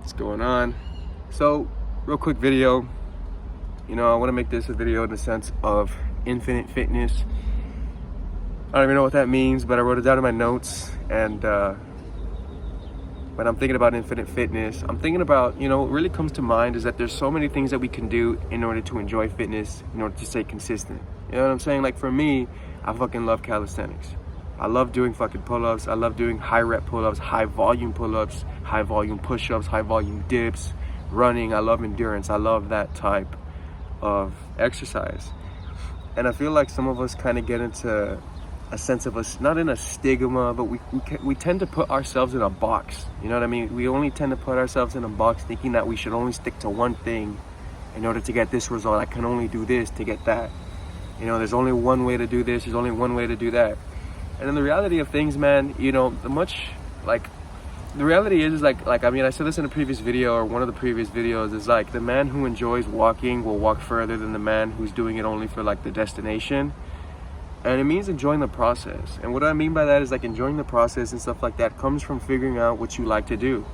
What's going on? So, real quick video. I want to make this a video in the sense of infinite fitness. I don't even know what that means, but I wrote it down in my notes. And when I'm thinking about infinite fitness, I'm thinking about, what really comes to mind is that there's so many things that we can do in order to enjoy fitness, in order to stay consistent. You know what I'm saying? Like for me, I fucking love calisthenics. I love doing fucking pull-ups. I love doing high rep pull-ups, high volume pull-ups, high volume push-ups, high volume dips, running. I love endurance. I love that type of exercise. And I feel like some of us kind of get into a sense of us, not in a stigma, but we tend to put ourselves in a box. You know what I mean? We only tend to put ourselves in a box thinking that we should only stick to one thing in order to get this result. I can only do this to get that. There's only one way to do this. There's only one way to do that. And then the reality of things, man, the reality is I said this in a previous video, or one of the previous videos, is like the man who enjoys walking will walk further than the man who's doing it only for like the destination. And it means enjoying the process. And what I mean by that is like enjoying the process and stuff like that comes from figuring out what you like to do.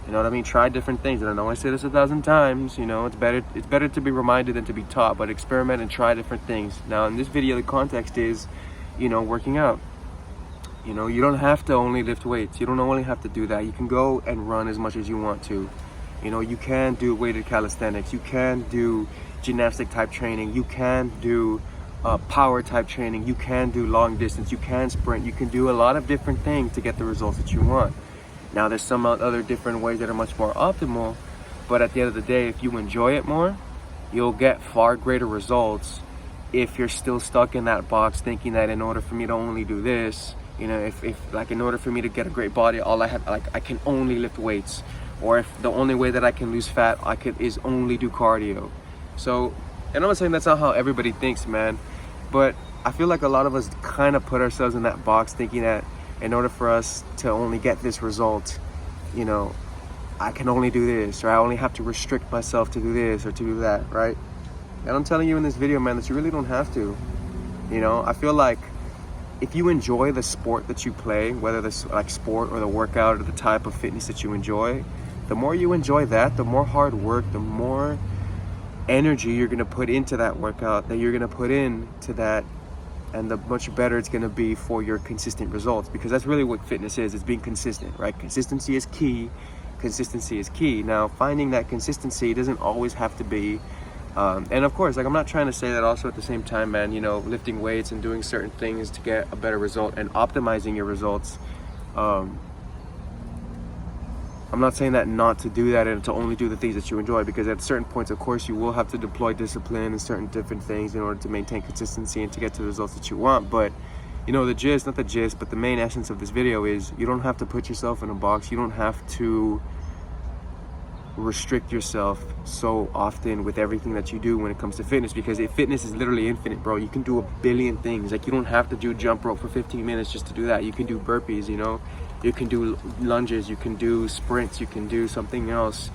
You know what I mean? Try different things. And I know I say this 1,000 times, it's better to be reminded than to be taught, but experiment and try different things. Now in this video, the context is, working out. You don't have to only lift weights. You don't only have to do that. You can go and run as much as you want to. You can do weighted calisthenics. You can do gymnastic type training. You can do power type training. You can do long distance. You can sprint. You can do a lot of different things to get the results that you want. Now there's some other different ways that are much more optimal, but at the end of the day, if you enjoy it more, you'll get far greater results if you're still stuck in that box thinking that in order for me to only do this, if like in order for me to get a great body, all I have, like I can only lift weights, or if the only way that I can lose fat is only do cardio. So, and I'm not saying that's not how everybody thinks, man, but I feel like a lot of us kind of put ourselves in that box thinking that in order for us to only get this result, I can only do this, or I only have to restrict myself to do this or to do that, right? And I'm telling you in this video, man, that you really don't have to. I feel like if you enjoy the sport that you play, whether this like sport or the workout or the type of fitness that you enjoy, the more you enjoy that, the more hard work, the more energy you're gonna put into that workout, that you're gonna put into that, and the much better it's gonna be for your consistent results. Because that's really what fitness is. It's being consistent, right? Consistency is key. Consistency is key. Now, finding that consistency doesn't always have to be and of course, like I'm not trying to say that also at the same time, man, lifting weights and doing certain things to get a better result and optimizing your results. I'm not saying that not to do that and to only do the things that you enjoy, because at certain points, of course, you will have to deploy discipline and certain different things in order to maintain consistency and to get to the results that you want. But the gist, not the gist, but the main essence of this video is you don't have to put yourself in a box. You don't have to restrict yourself so often with everything that you do when it comes to fitness, because fitness is literally infinite, bro. You can do a billion things. Like you don't have to do jump rope for 15 minutes just to do that. You can do burpees, you can do lunges, you can do sprints, you can do something else,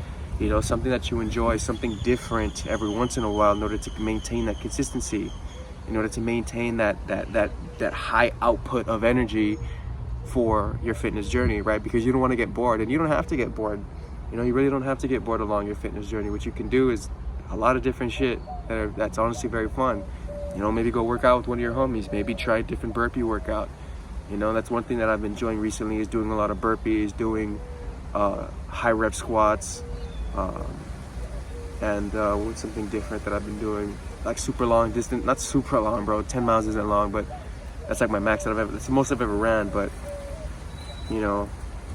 something that you enjoy, something different every once in a while in order to maintain that consistency, in order to maintain that high output of energy for your fitness journey, right? Because you don't want to get bored, and you don't have to get bored. You really don't have to get bored along your fitness journey. What you can do is a lot of different shit that's honestly very fun. Maybe go work out with one of your homies. Maybe try a different burpee workout. That's one thing that I've been enjoying recently, is doing a lot of burpees, doing high rep squats, and what's something different that I've been doing, like super long distance, not super long, bro. 10 miles isn't long, but that's like my max that's the most I've ever ran. But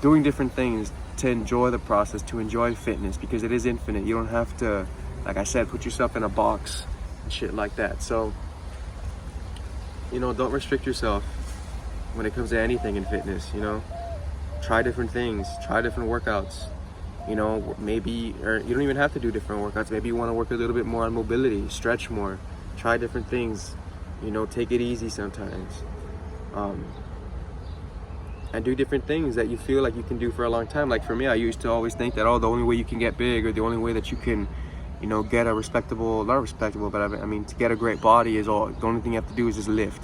doing different things to enjoy the process, to enjoy fitness, because it is infinite. You don't have to, like I said, put yourself in a box and shit like that. So, don't restrict yourself when it comes to anything in fitness. Try different things, try different workouts. Maybe, or you don't even have to do different workouts. Maybe you want to work a little bit more on mobility, stretch more, try different things. Take it easy sometimes. And do different things that you feel like you can do for a long time. Like for me, I used to always think that, the only way you can get big, or the only way that you can, get a respectable, not respectable, but I mean, to get a great body is the only thing you have to do is just lift.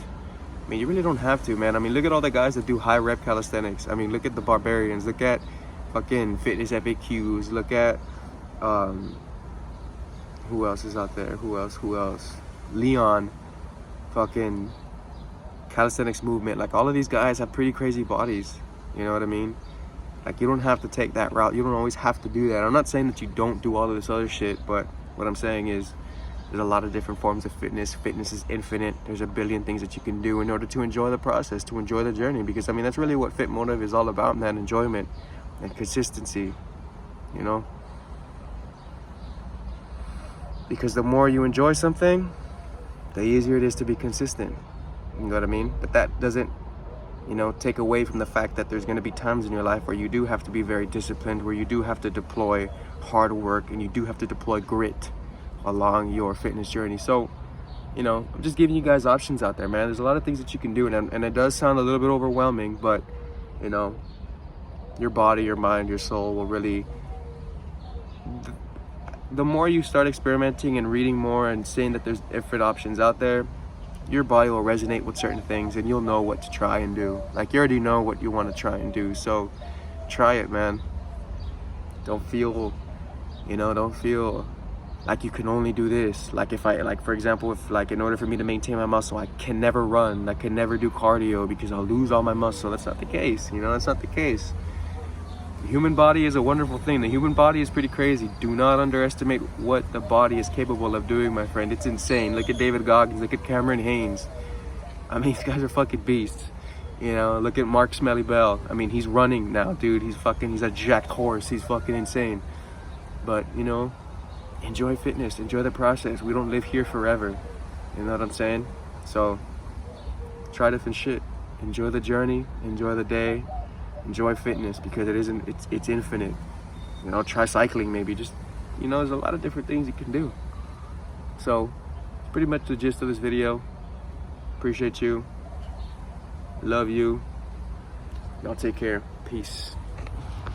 You really don't have to, man. Look at all the guys that do high rep calisthenics. Look at the barbarians. Look at fucking fitness FAQs. Look at who else is out there? Who else? Leon, fucking calisthenics movement. Like, all of these guys have pretty crazy bodies. You know what I mean? Like, you don't have to take that route. You don't always have to do that. I'm not saying that you don't do all of this other shit, but what I'm saying is there's a lot of different forms of fitness. Fitness is infinite. There's a billion things that you can do in order to enjoy the process, to enjoy the journey. Because, I mean, that's really what Fit Motive is all about, man. Enjoyment and consistency, you know? Because the more you enjoy something, the easier it is to be consistent. You know what I mean? But that doesn't, you know, take away from the fact that there's going to be times in your life where you do have to be very disciplined, where you do have to deploy hard work, and you do have to deploy grit along your fitness journey. So, you know, I'm just giving you guys options out there, man. There's a lot of things that you can do, and it does sound a little bit overwhelming, but, you know, your body, your mind, your soul will really... The more you start experimenting and reading more and seeing that there's different options out there, your body will resonate with certain things, and you'll know what to try and do. Like, you already know what you want to try and do, so try it, man. Don't feel, you know, don't feel like you can only do this. Like, if I, like, for example, if, like, in order for me to maintain my muscle, I can never run, I can never do cardio because I'll lose all my muscle. That's not the case, you know, that's not the case. The human body is a wonderful thing. The human body is pretty crazy. Do not underestimate what the body is capable of doing, my friend. It's insane. Look at David Goggins. Look at Cameron Haynes. I mean, these guys are fucking beasts. You know, look at Mark Smelly Bell. I mean, he's running now, dude. He's a jacked horse. He's fucking insane. But, you know, enjoy fitness. Enjoy the process. We don't live here forever. You know what I'm saying? So, try different shit. Enjoy the journey. Enjoy the day. Enjoy fitness, because it's infinite. You know, try cycling maybe. Just, you know, there's a lot of different things you can do. So, it's pretty much the gist of this video. Appreciate you. Love you. Y'all take care. Peace.